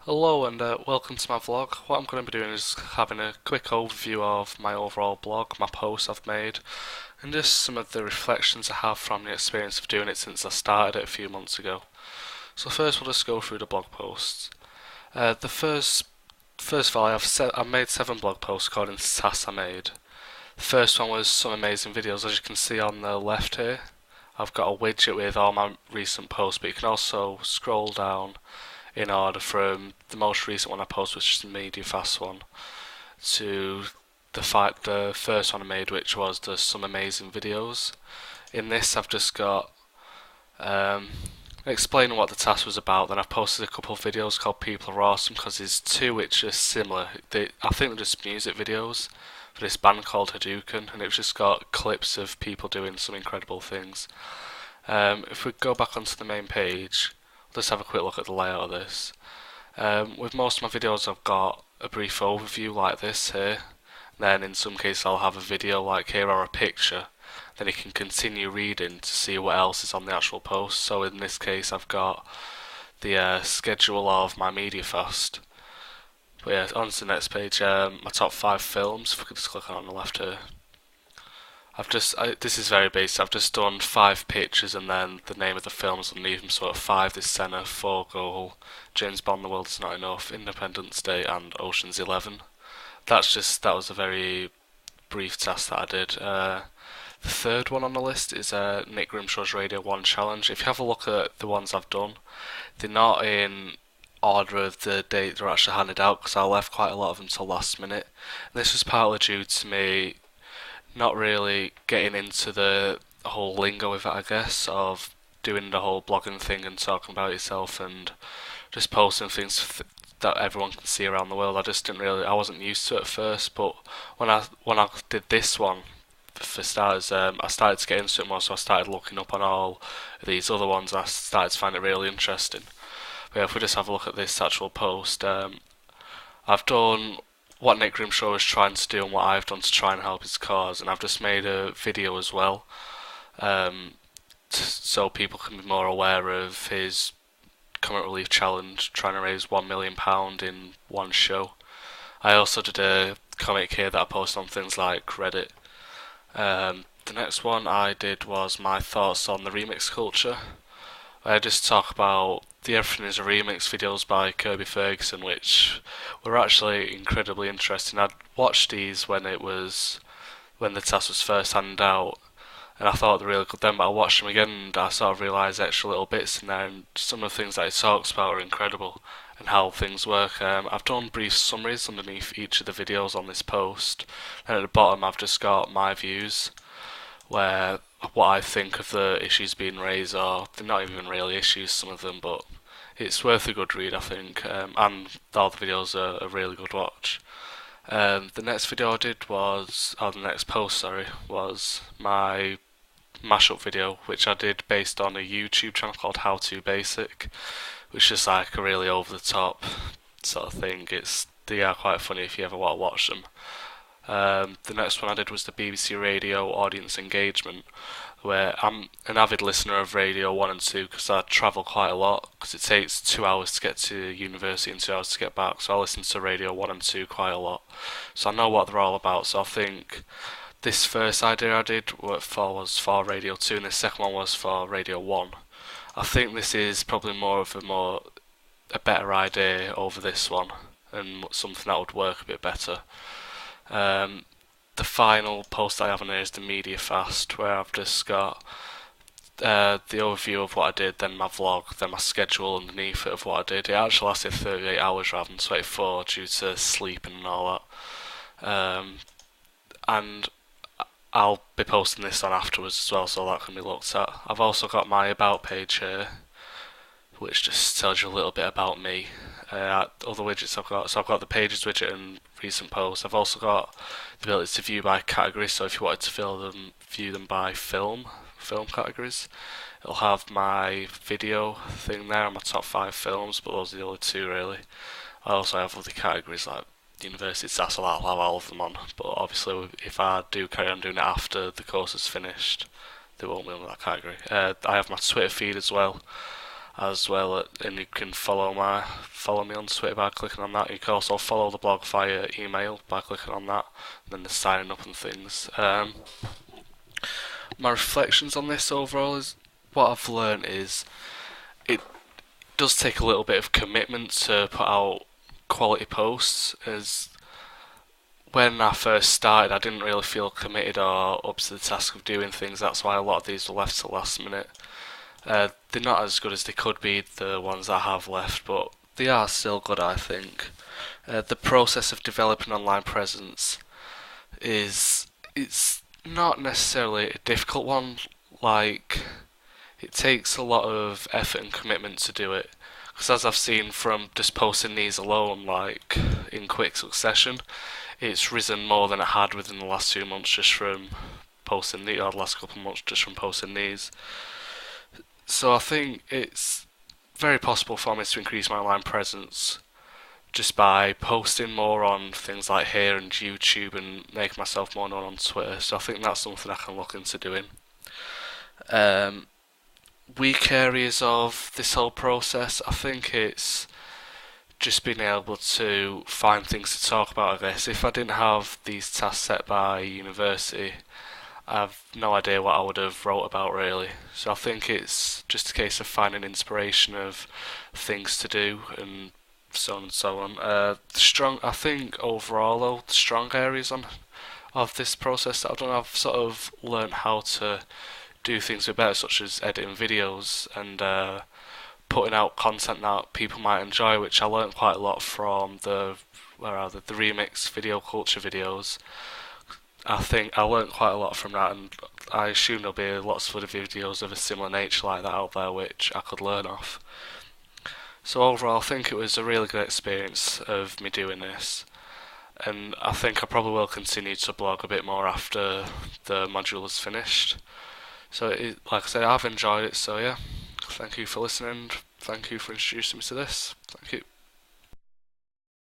Hello and welcome to my vlog. What I'm going to be doing is having a quick overview of my overall blog, my posts I've made, and just some of the reflections I have from the experience of doing it since I started it a few months ago. So first we'll just go through the blog posts. The first of all, I've made 7 blog posts according to the tasks I made. The first one was some amazing videos, as you can see on the left here. I've got a widget with all my recent posts, but you can also scroll down in order from the most recent one I posted, which is the MediaFast one, to the first one I made, which was the Some Amazing Videos. In this, I've just got explaining what the task was about. Then I've posted a couple of videos called People Are Awesome because there's two which are similar. I think they're just music videos for this band called Hadouken, and it's just got clips of people doing some incredible things. If we go back onto the main page, let's have a quick look at the layout of this. With most of my videos I've got a brief overview like this here, then in some cases I'll have a video like here or a picture, then you can continue reading to see what else is on the actual post. So in this case I've got the schedule of my MediaFast. But yeah, on to the next page, my top 5 films, if we could just click on the left here. This is very basic. I've just done 5 pictures and then the name of the films underneath them. So 5 this Senna, 4 Goal, James Bond, The World Is Not Enough, Independence Day, and Ocean's 11. That was a very brief task that I did. The third one on the list is Nick Grimshaw's Radio 1 challenge. If you have a look at the ones I've done, they're not in order of the date they're actually handed out because I left quite a lot of them till last minute. And this was partly due to me not really getting into the whole lingo of it, I guess, of doing the whole blogging thing and talking about yourself and just posting things that everyone can see around the world. I wasn't used to it at first, but when I did this one, for starters, I started to get into it more, so I started looking up on all these other ones and I started to find it really interesting. But yeah, if we just have a look at this actual post, I've done what Nick Grimshaw is trying to do and what I've done to try and help his cause, and I've just made a video as well, so people can be more aware of his current relief challenge, trying to raise £1 million in one show. I also did a comic here that I posted on things like Reddit. The next one I did was my thoughts on the remix culture. I just talk about the Everything is a Remix videos by Kirby Ferguson, which were actually incredibly interesting. I'd watched these when the task was first handed out, and I thought they were really good then, but I watched them again and I sort of realised extra little bits in there, and some of the things that he talks about are incredible, and how things work. I've done brief summaries underneath each of the videos on this post, and at the bottom I've just got my views, where what I think of the issues being raised are, they're not even really issues, some of them, but it's worth a good read, I think, and all the videos are a really good watch. The next video I did was, or the next post, sorry, was my mashup video, which I did based on a YouTube channel called How To Basic, which is like a really over the top sort of thing. They are quite funny if you ever want to watch them. The next one I did was the BBC Radio Audience Engagement, where I'm an avid listener of Radio 1 and 2 because I travel quite a lot, because it takes 2 hours to get to university and 2 hours to get back, so I listen to Radio 1 and 2 quite a lot. So I know what they're all about, so I think this first idea I did was for Radio 2 and the second one was for Radio 1. I think this is probably a better idea over this one, and something that would work a bit better. The final post I have on here is the MediaFast, where I've just got the overview of what I did, then my vlog, then my schedule underneath it of what I did. It actually lasted 38 hours rather than 24 due to sleeping and all that. And I'll be posting this on afterwards as well, so that can be looked at. I've also got my about page here, which just tells you a little bit about me. Other widgets I've got the pages widget and recent posts. I've also got the ability to view by category, so if you wanted to view them by film categories, it'll have my video thing there, my top 5 films, but those are the only 2 really. I also have other categories like university stats, so I'll have all of them on, but obviously if I do carry on doing it after the course is finished, they won't be under that category. I have my Twitter feed as well. as well, and you can follow me on Twitter by clicking on that. You can also follow the blog via email by clicking on that, and then the signing up and things. My reflections on this overall is what I've learned is it does take a little bit of commitment to put out quality posts. As when I first started, I didn't really feel committed or up to the task of doing things. That's why a lot of these were left to last minute. They're not as good as they could be, the ones I have left, but they are still good, I think. The process of developing online presence it's not necessarily a difficult one. Like, it takes a lot of effort and commitment to do it. Because as I've seen from just posting these alone, like in quick succession, it's risen more than it had within the last 2 months just from posting the or the last couple of months just from posting these. So I think it's very possible for me to increase my online presence just by posting more on things like here and YouTube and making myself more known on Twitter. So I think that's something I can look into doing. Weak areas of this whole process, I think it's just being able to find things to talk about, I guess. If I didn't have these tasks set by university, I've no idea what I would have wrote about really. So I think it's just a case of finding inspiration of things to do and so on and so on. I think overall though, the strong areas of this process that I've done, I've sort of learned how to do things a bit better, such as editing videos and putting out content that people might enjoy, which I learned quite a lot from the remix video culture videos. I think I learned quite a lot from that, and I assume there'll be lots of other videos of a similar nature like that out there which I could learn off. So overall, I think it was a really good experience of me doing this, and I think I probably will continue to blog a bit more after the module is finished. So, like I said, I've enjoyed it, so yeah, thank you for listening, thank you for introducing me to this, thank you.